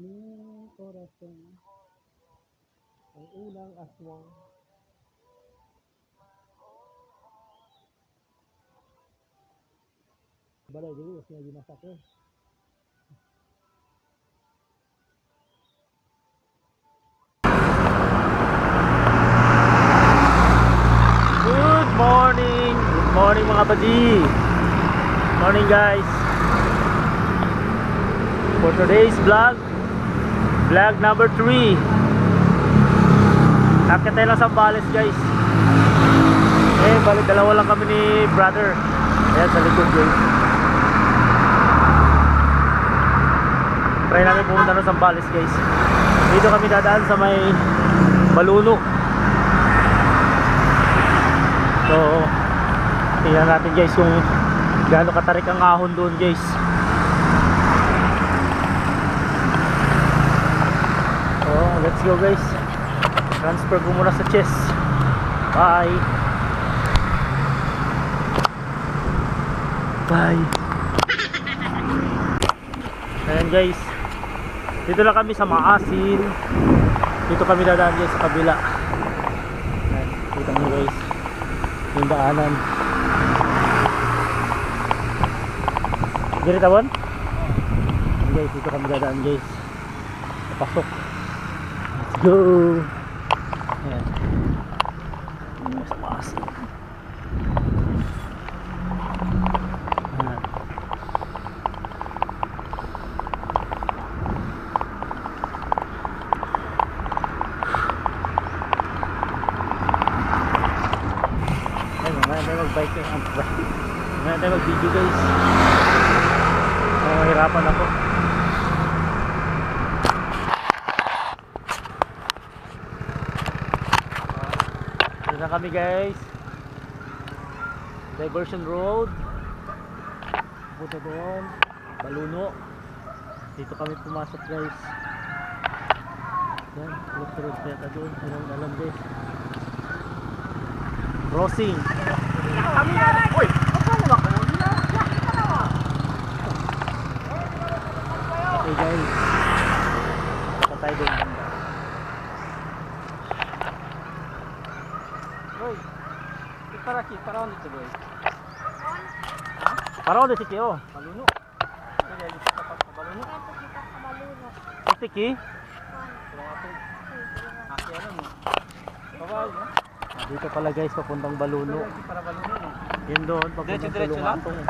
Ni Corazon, ang unang aswang. Balay dili kasi ginasak eh. Good morning! Good morning mga padi! Morning guys! For today's vlog number 3. Akit tayo lang sa Bales guys. Balik dalawa lang kami ni brother. Ayan sa likod guys. Try namin pumunta na sa Bales guys. Dito kami dadaan sa may Baluno. So tingnan natin guys kung gaano katarik ang ahon doon guys. So let's go guys. Transfer ko muna sa chest. Bye. Bye. Ayan guys, dito lang kami sa Maasin. Dito kami dadaan guys sa kabila. Ayan, kita nyo guys yung daanan. Dito tawan? Guys, dito kami dadaan guys. Pasok. Let's go. Ayan. Sa Maasin. Bike eh, ang bike. Ngayon tayo mag-video guys. Hirapan ako. Dito na kami guys. Diversion road. Punta doon. Baluno. Dito kami pumasok guys. Yan, left road kaya doon. Alam guys. Crossing. Kami na. Uy, magkano ba kayo? Okay guys. Patay doon. Uy, para dito guys. Para dito si Kyo. Baluno. Baluno. Tiki? Aki ano mo? Bawal no? Dito pala guys, papuntang Baluno. Yun doon, papuntang Sulungatong.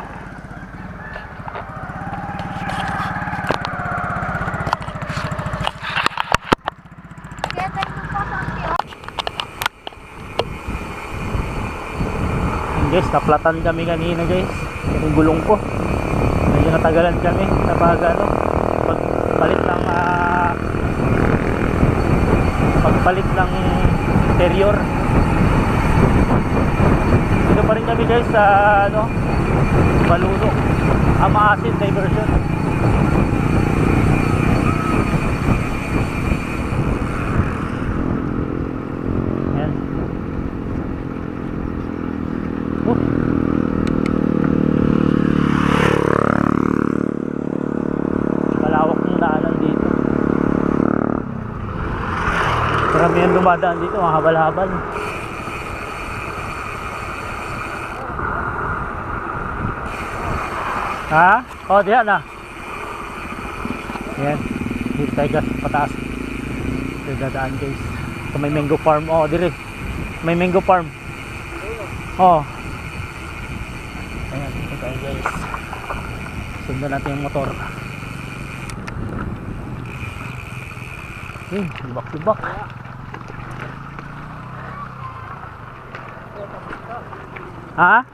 Guys, naplatan kami kanina guys. Yung gulong ko. Medyo natagalan kami sa pagpalit ng interior. Dito pa rin kami guys sa Baluno, Maasin diversion. Ayan. Malawak ng daanan dito. Marami yung dumadaan dito, mga habal-habal. Ha? Oh, diyan na. Ayan. Dito tayo guys, pataas. Dito dadaan guys. Ito may mango farm. Oh, dire. May mango farm. Oh. Ayan, dito tayo guys. Sundan natin yung motor. Lubak-lubak. Ha?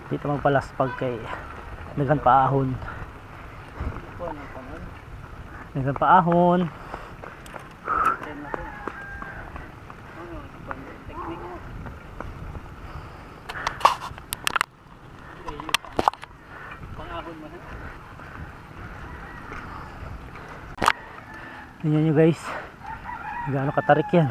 Dito magpalaspag kay naghan paahon. Naghan paahon. Tingnan nyo guys, Gaano katarik yan.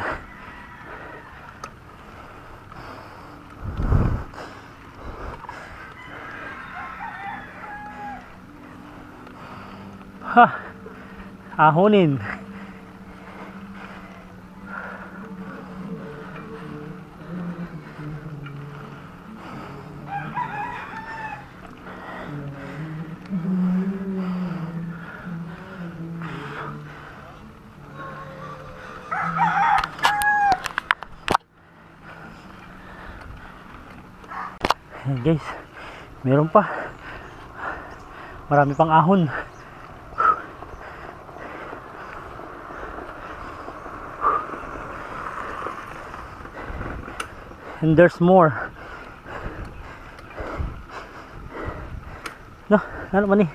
Ha! Ahonin. Ayan guys, meron pa, marami pang ahon. And there's more. No, ano man eh.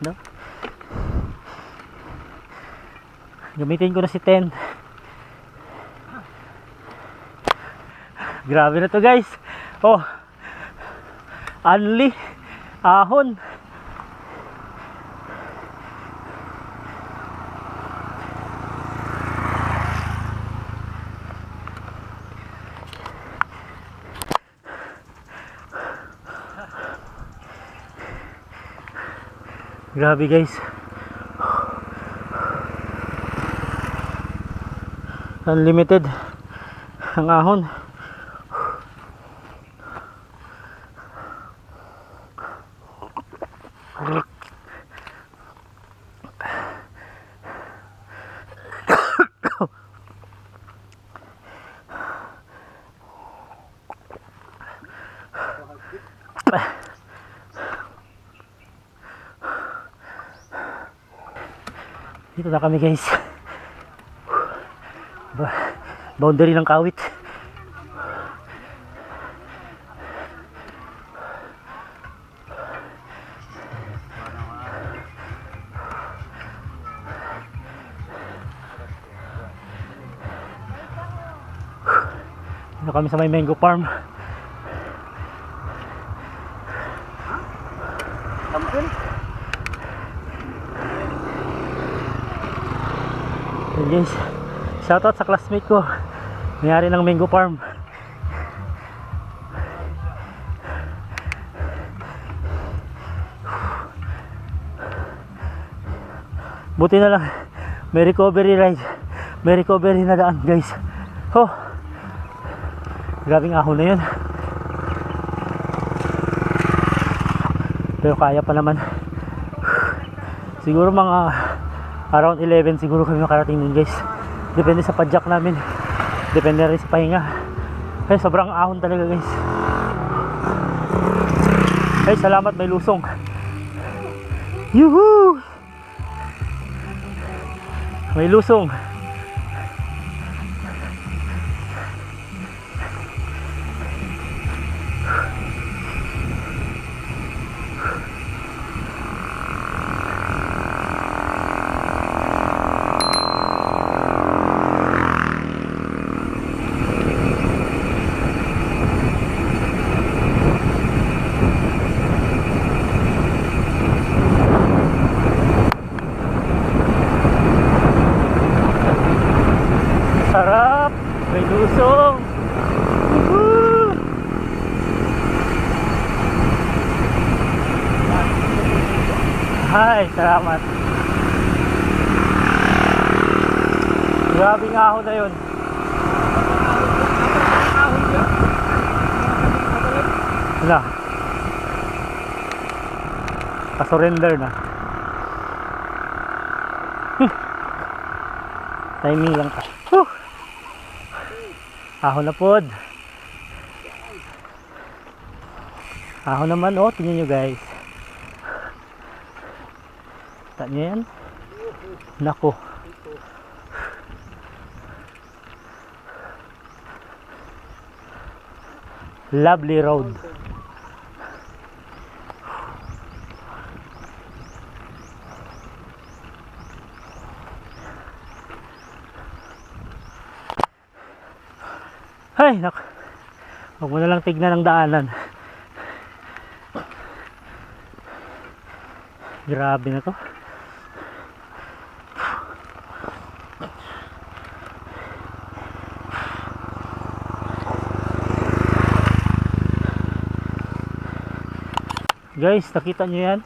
No, gamitin ko na si 10. Grabe na to guys. Oh, anli ahon. Grabe guys. Unlimited ang ahon. Dito na kami guys. Boundary ng Kawit. Dito kami sa may mango farm. Guys, shoutout sa classmate ko, may-ari ng mango farm. Buti na lang may recovery ride, may recovery na daan guys. Oh, grabing ahon na yun, pero kaya pa naman. Siguro mga around 11 siguro kami makarating nun guys. Depende sa padjak namin, depende rin sa pahinga. Ay, sobrang ahon talaga guys. Ay, salamat may lusong. Yuhuu! May lusong. Sarap, may lusong. Woohoo! Hi, salamat. Grabing ahon na yun. Wala, pa-surrender na. Timing lang pa. Ahon na pod. Ahon naman, oh, tingnan nyo guys. Kita nyo yan? Nako. Lovely road. Ay, nak. Huwag mo na lang tignan ang daanan. Grabe na to. Guys, nakita nyo yan?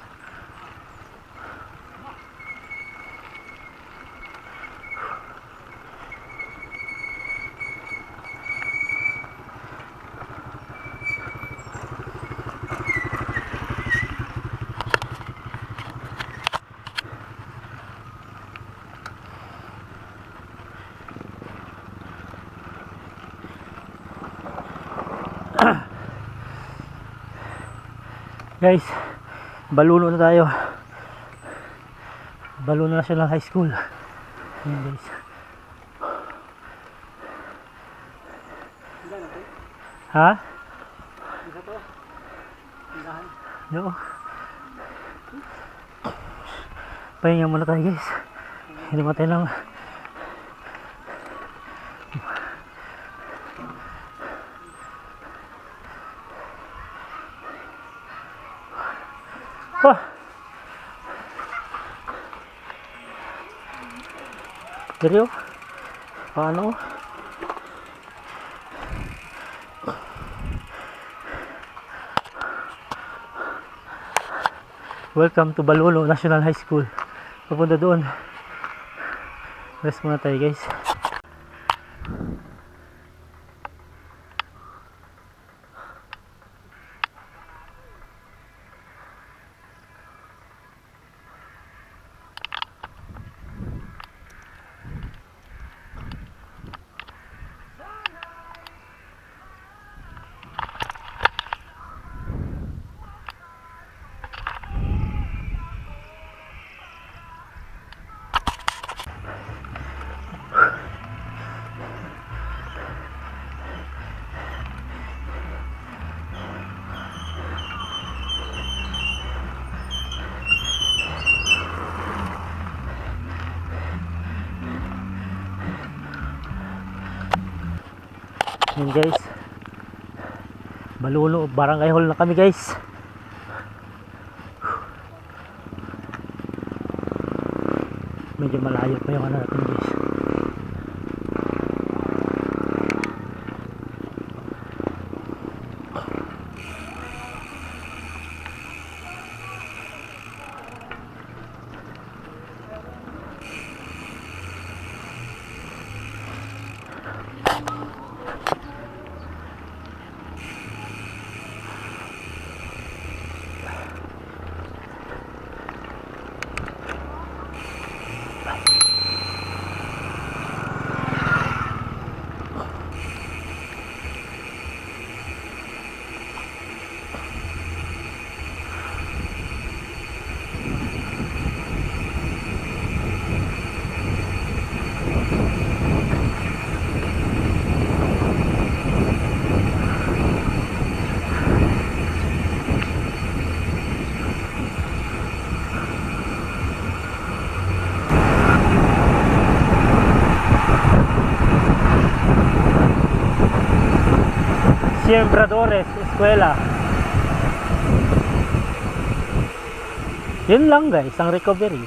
Guys, Baluno na tayo. Baluno National High School. Ayan guys. Ha? Isa to. No. Pahinga muna tayo guys. Hindi mo tayo lang. Oh. Seryo? Paano? Welcome to Baluno National High School. Papunta doon. Rest muna tayo guys. Yan guys, Baluno Barangay Hall na kami guys. Medyo malayo pa yung ano natin guys. Siembradores Eskwela. Yun lang guys, ang recovery.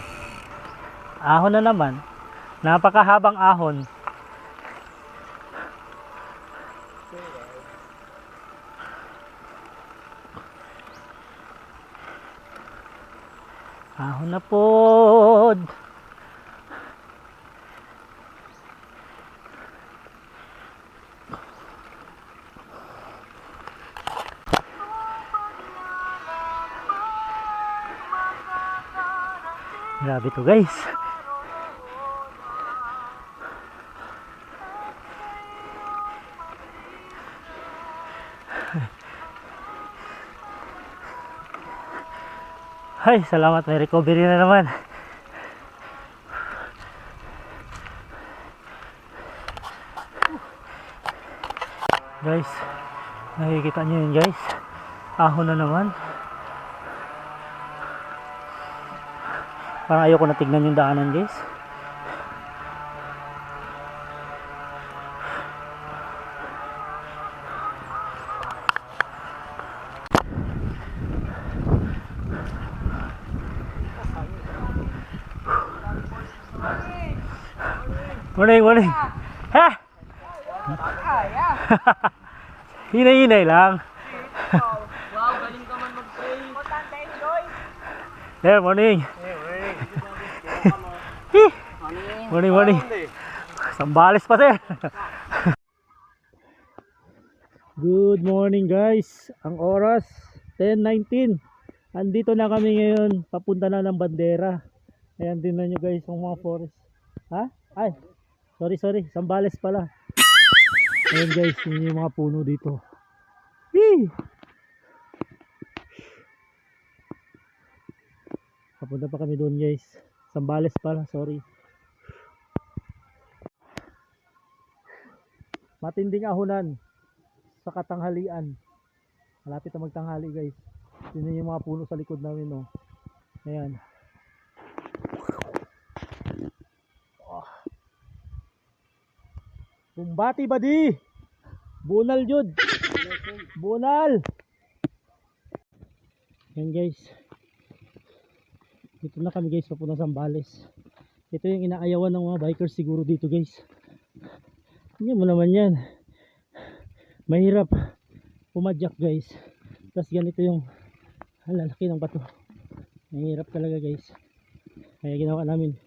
Ahon na naman. Napakahabang ahon. Ahon na po. Grabe to guys. Ay, salamat, may recovery na naman. Guys, nakikita nyo yun guys. Ahon na naman. Parang ayoko na tignan yung daanan guys. Morning, morning. Ha? Hinay-hinay lang. Wow, galing ka man mag-pray. Yeah, morning. Morning, morning. Sambales pa sir. Good morning guys. Ang oras 10:19. Andito na kami ngayon, papunta na ng Bandera. Ayan din na nyo guys yung mga forest. Ha? Ay, sorry, Sambales pala. Ayan guys, yun yung mga puno dito. Whee! Papunta pa kami doon guys. Sambales pala, sorry. Matinding ahunan sa katanghalian. Malapit na magtanghali guys. Yun yung mga puno sa likod namin, no. Ayan. Bumbati badi. Bunal jud. Bunal. Ayan guys. Dito na kami guys, papunta sa Sambales. Ito yung inaayawan ng mga bikers siguro dito guys. Hindi mo naman yan. Mahirap pumadyak guys. Tapos ganito yung lalaki ng bato. Mahirap talaga guys. Kaya ginawa namin,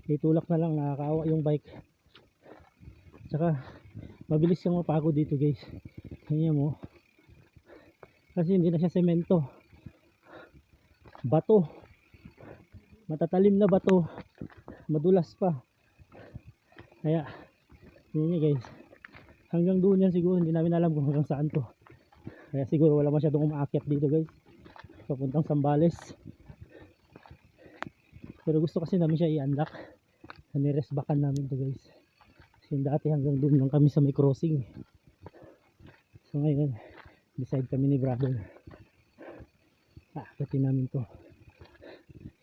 itulak na lang, nakakaawa yung bike. Tsaka mabilis yung mapagod dito guys. Kanya mo. Kasi hindi na siya semento. Bato. Matatalim na bato. Madulas pa. Kaya yun guys. Hanggang doon yan siguro. Hindi namin alam kung hanggang saan to. Kaya siguro wala masyadong umaakyat dito guys. Papuntang Sambales. Pero gusto kasi namin siya i-unlock. Niresbakan namin to guys. Kasi dati hanggang doon lang kami sa may crossing. So ngayon, decide kami ni brother. Akyatin namin to.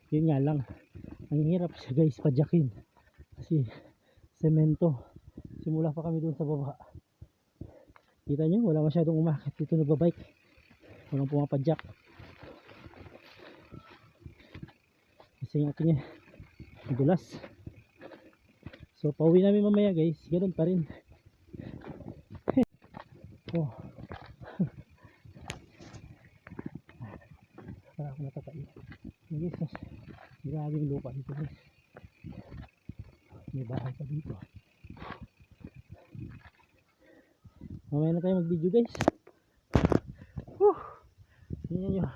Yun nga lang. Ang hirap siya guys padyakin. Kasi semento. Simula pa kami doon sa baba. Kita nyo, wala masyadong umakit dito nagbabike. Walang pumapadyak. Kasi yung akin niya dulas. So pauwi namin mamaya guys. Ganun pa rin. Oh. Para ako natatay. Guys, mas grabe yung lupa dito guys. May bahay pa dito. Mamaya na tayo mag video guys. Tingnan nyo.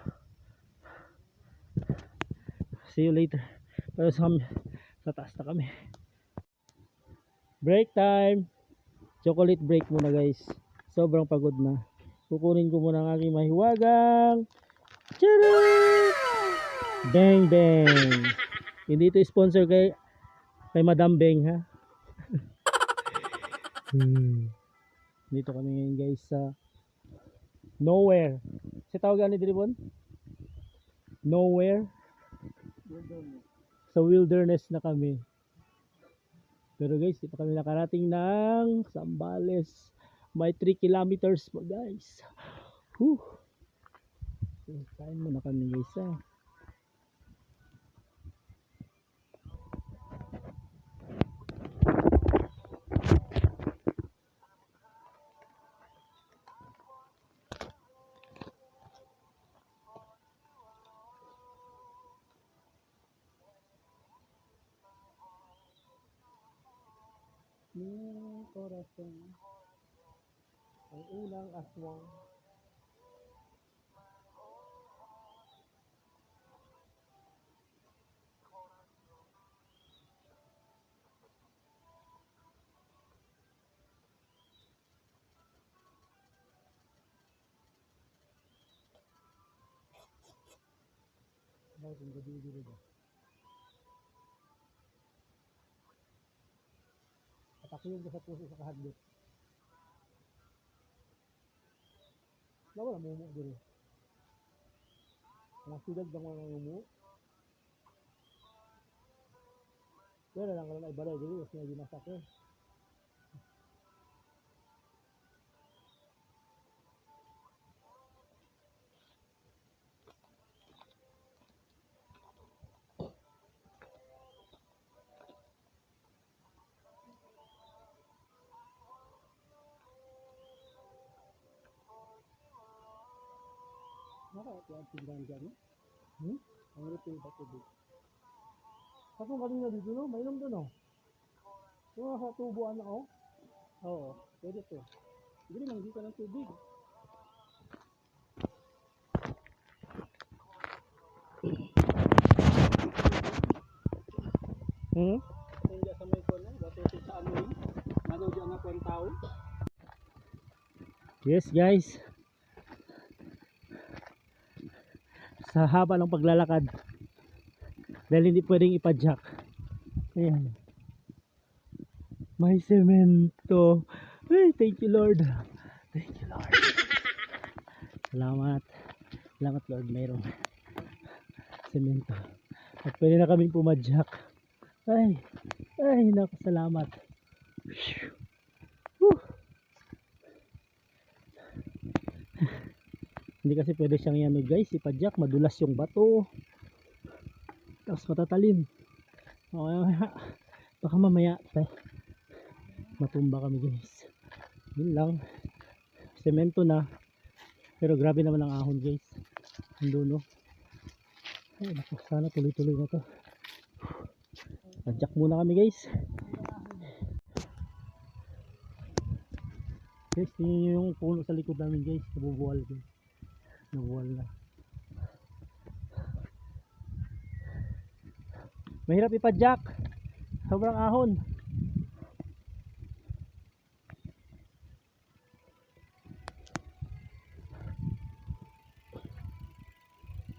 See you later. Pero sa taas na kami. Break time. Chocolate break muna guys. Sobrang pagod na. Kukunin ko muna ang aking mahiwagang charot! Bang bang. Hindi ito sponsor kay Madam Beng ha. Dito kami ngayon guys sa nowhere. Si tawagan ni Dribon? Nowhere. Sa wilderness na kami. Pero guys, di pa kami nakarating ng Sambales. May 3 kilometers pa guys. Kain muna kami guys ha. Ni corazón ang unang aswang. Bakit gabi-gabi ba? Atakiyon ka sa puso sa kahadlok. Wala mumu dito. Mga sudag ng mga mumu. Pero lang lang ibalay dito kasi ginasak eh. Nakakaya tingnan dyan. Ang refill ba tubig? Ako kanina dito no, mainom doon oh. Yung sa tubuan na oh. Oo, pwede to. Hindi lang dito ng tubig. Hmm? Hindi sa may kono, dito sa ano yun. Ano diyan na kwentao. Yes guys. Sa haba ng paglalakad. Dahil hindi pwedeng ipadyak. Ayan. May semento. Ay, thank you Lord. Thank you Lord. Salamat. Salamat Lord, mayroong semento. At pwede na kaming pumadyak. Ay, naku, salamat. Whew. Hindi kasi pwede siyang yan guys, ipadyak, madulas yung bato. Tapos matatalim. Baka mamaya matumba kami guys. Yun lang. Semento na. Pero grabe naman ang ahon guys. Ang dulo. Ay naku, sana tuloy-tuloy na to. Padyak muna kami guys. Guys, tingnan nyo yung puno sa likod namin guys. Nabubuwal guys. Nabuwal na. Mahirap ipadyak. Sobrang ahon.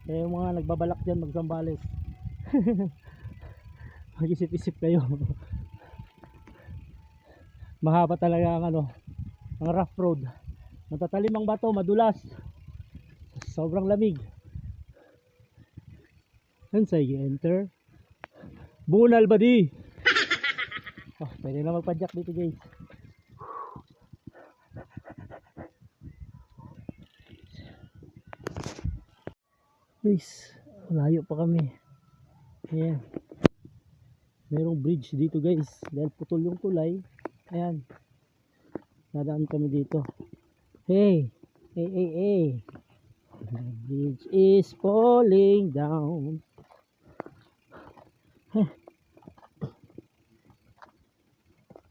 Kaya yung mga nagbabalak dyan magsambales. Mag-isip-isip kayo. Mahaba talaga ang ang rough road. Matatalim ang bato, madulas. Sobrang lamig. And say enter. Bunal ba di? Oh, pwede na magpadyak dito guys. Guys, malayo pa kami. Ayan. Merong bridge dito guys. Dahil putol yung tulay. Ayan. Nadaan kami dito. Hey. The bridge is falling down.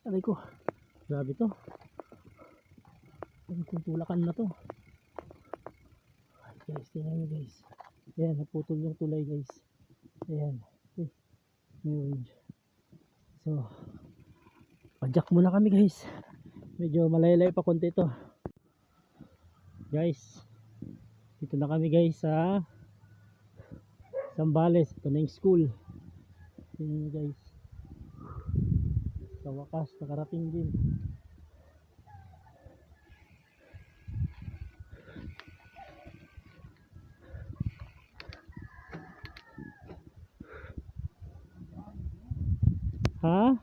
Aray ko. Grabe to. Kung tulakan na to. Guys, tingnan nyo guys. Ayan, naputol yung tulay guys. Ayan. May so, padyak muna kami guys. Medyo malaylay pa konti ito. Guys, dito na kami guys sa Zambales. Ito na yung school. Tingnan nyo guys. Sa wakas, nakarating din. Ha?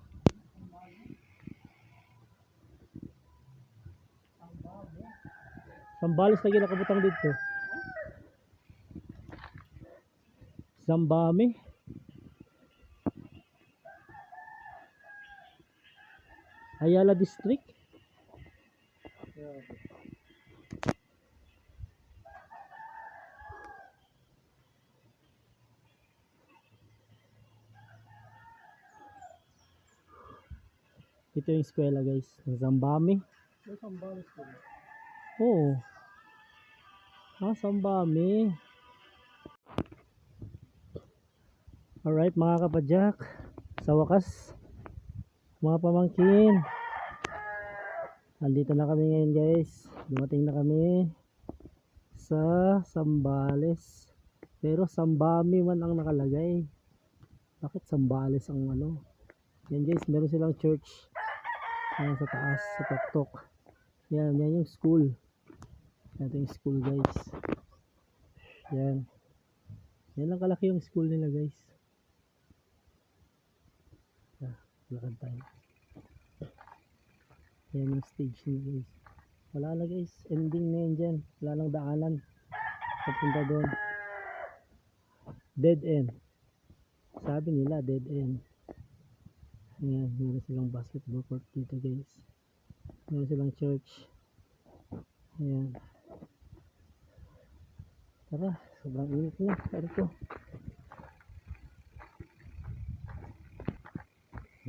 Zambales lagi nakabutang dito. Zambame. Ayala District. Ito yung eskwela guys, Zambame. Oo. Zambame. Alright mga kapadyak, sa wakas mga pamangkin, andito na kami ngayon guys. Dumating na kami sa Zambales. Pero Zambame man ang nakalagay. Bakit Zambales ang Yan guys, meron silang church. Ayan sa taas, sa tuktok. Yan yung school. Ito yung school guys. Yan lang kalaki yung school nila guys. Lakad tayo. Yan yung stage nila guys. Wala na guys, ending na yan dyan. Wala lang daanan papunta doon. Dead end. Sabi nila dead end. Ayan, meron silang basketball court dito guys. Meron silang church. Ayan. Tara, Sobrang init na. Pero ito.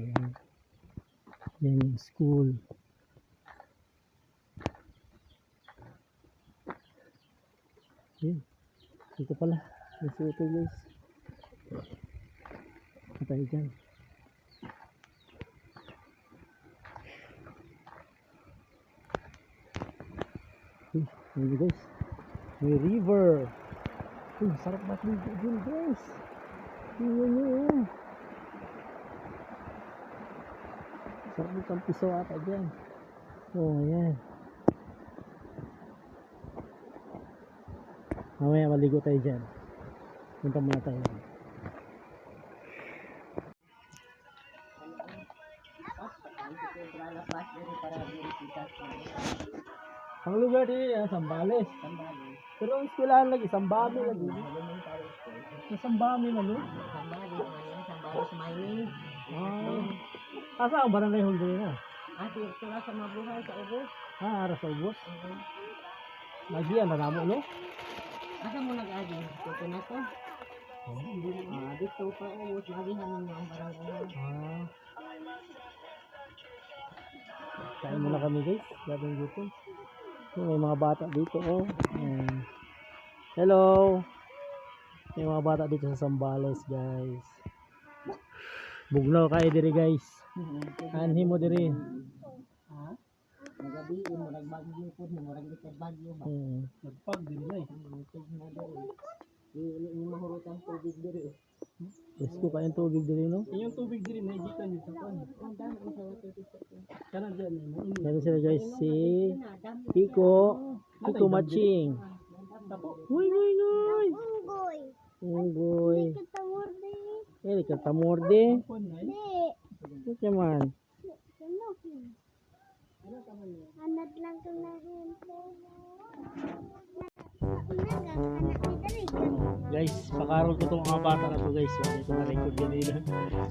Ayan. Yan yung school. Ayan. Ito pala. Yung suto guys. Patay dyan. Ayan guys. May river. Sarap matligo dyan guys. Tingnan nyo oh. Sarap itong piso ata dyan. Oh, ayan. Mamaya maligo tayo dyan. Punta muna tayo. Ang lugar din yan, Sambales. Pero ang eskwelahan lagi, Sambame lagi. Sambame na no? Sambales mining. Asa ang barangay hall din na? Ito na sa mabuhay sa ubos. Ara sa ubos. Lagi yan, nanamo no? Asa mo nag-agi? Ito na to. Dito pa ubos. Lagi namin yung barangay. Kain muna kami guys. Labing gutom. May mga bata dito oh. Hello. May mga bata dito sa Sambales guys. Bugnaw kayo diri guys. Anhi mo diri. Nagabi mo nagbagyo po mo naglikad bagyo ba. Nagpag diri na eh. Yung mahurutan tubig diri. Presko kayong tubig diri no? Yung tubig diri may gikan dito sa kan. Ang dami sa water dito. Kana diyan eh. Yan sila guys si Kiko. Kiko Matching. Uy. Unggoy. Eh, katamorde. Ito man. Anak lang ito na rin. Guys, pakarol ko itong mga bata na to guys. Ito na record din nila.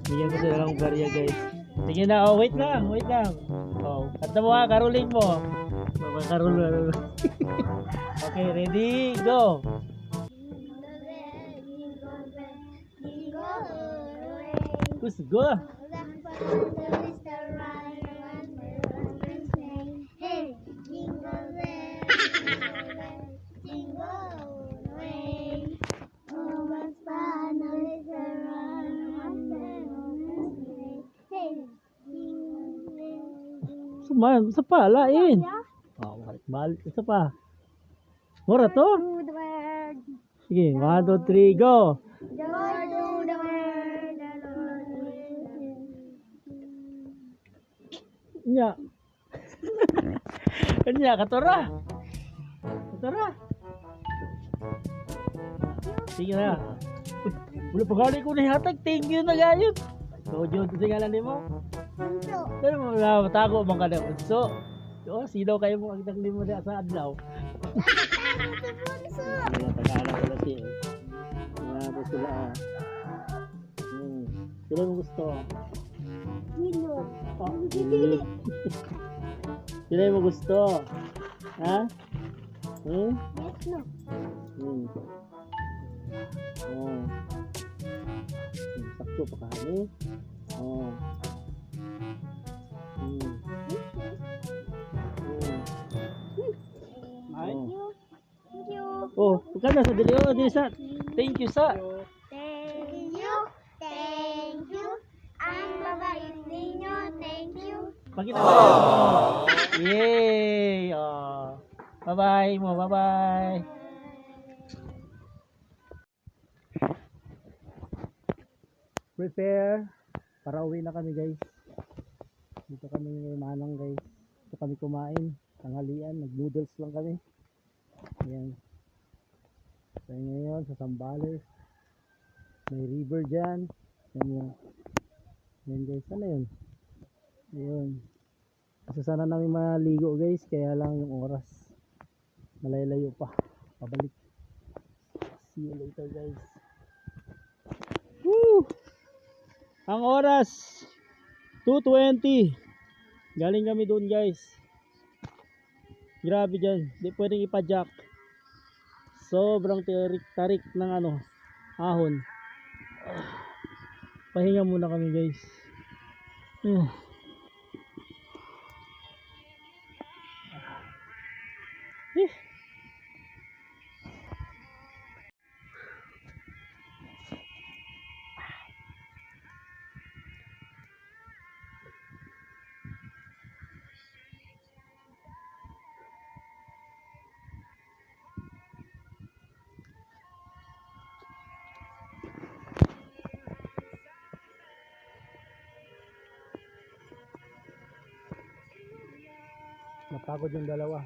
Bigyan ko sila ng barya guys. Sige na, oh wait lang. Oh, kanta mo ha, karoling mo. Karol. Okay, ready, go. Let's go. Man, isa pa, lain. Oh, balik, isa pa. Mura to? Sige, 1, 2, 3, go. Nya. Nya, katora. Sige na. Wala pa kali ko na hatag. Thank you na gayon. So, John, tingalan mo. Pero matago man ka na. So, sino kayo mo ang tagli mo na sa adlaw? Tagalan ko na siya. Mga sila. Sila mo gusto. Sila mo gusto. Ha? Yes, no. Sakto pa kami. Oh, bukan na sa dili. Oh, dili sa. Thank you sa. Thank you. Ang babait ninyo. Thank you. Pakita mo. Yay! Bye-bye mo. Bye-bye. Prepare para uwi na kami guys. Dito kami kay Manang guys. Dito kami kumain. Tanghalian. Nag-noodles lang kami. Ayan. So ngayon sa Sambales. May river dyan. Ayan guys. Ano yun? Ayun. Kasi sana namin maligo guys. Kaya lang yung oras. Malay-layo pa. Pabalik. See you later guys. Woo! Ang oras 2:20. Galing kami doon guys. Grabe dyan. Di pwedeng ipa-jack. sobrang tarik ng ano, ahon. Pahinga muna kami guys. Napagod yung dalawa.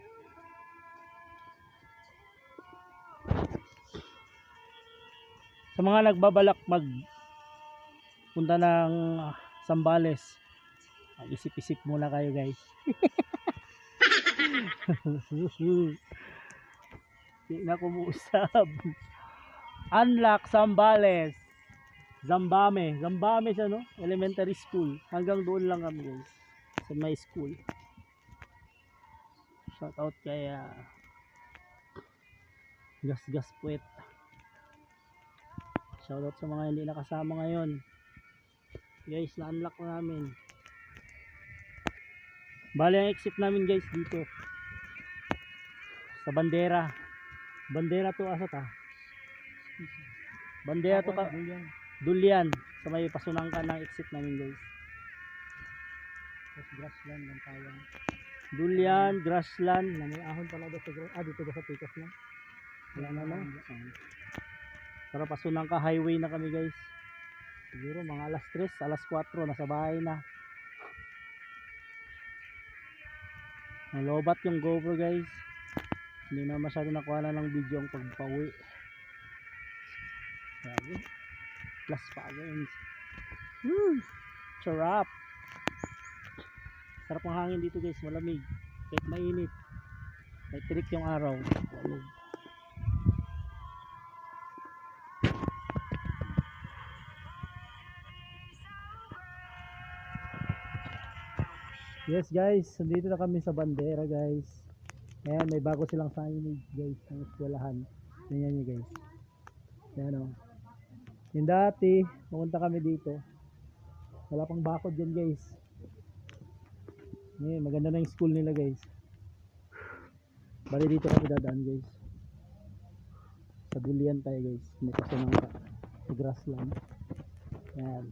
Sa mga nagbabalak mag punta ng Zambales, isip-isip muna kayo guys. Di na kumuusap. Unlock Zambales. Zambame siya, no? Elementary school. Hanggang doon lang kami guys. Sa my school. Shout out kay Gas Puwet. Shout out sa mga hindi nakasama ngayon. Guys, na-unlock na namin. Bali ang exit namin guys dito. Sa Bandera. Bandera to asa ta? Bandera to ka. Dulyan. Sa may pasunangkan ng exit namin guys. Tapos grassland ng tawang. Dulyan, grassland. Na may ahon pala doon sa grass. Dito sa pikas na. Wala na no. Pero pasunangka highway na kami guys. Siguro mga alas 3, alas 4 nasa bahay na. Nalobat yung GoPro guys. Hindi na masyado nakuha ng video ang pagpauwi. Sabi. Plus pa guys. Sarap. Sarap ang hangin dito guys, malamig. Kahit mainit. May tirik yung araw. Malamig. Yes guys, dito na kami sa Bandera guys. Ayan, may bago silang signage guys ng eskwelahan. Tingnan nyo guys. Ayan o. Yung dati, pumunta kami dito. Wala pang bakod dyan guys. Ayan, maganda na yung school nila guys. Bali dito kami dadaan guys. Sa Dulyan tayo guys. May kasunang ka. Sa grassland. Ayan.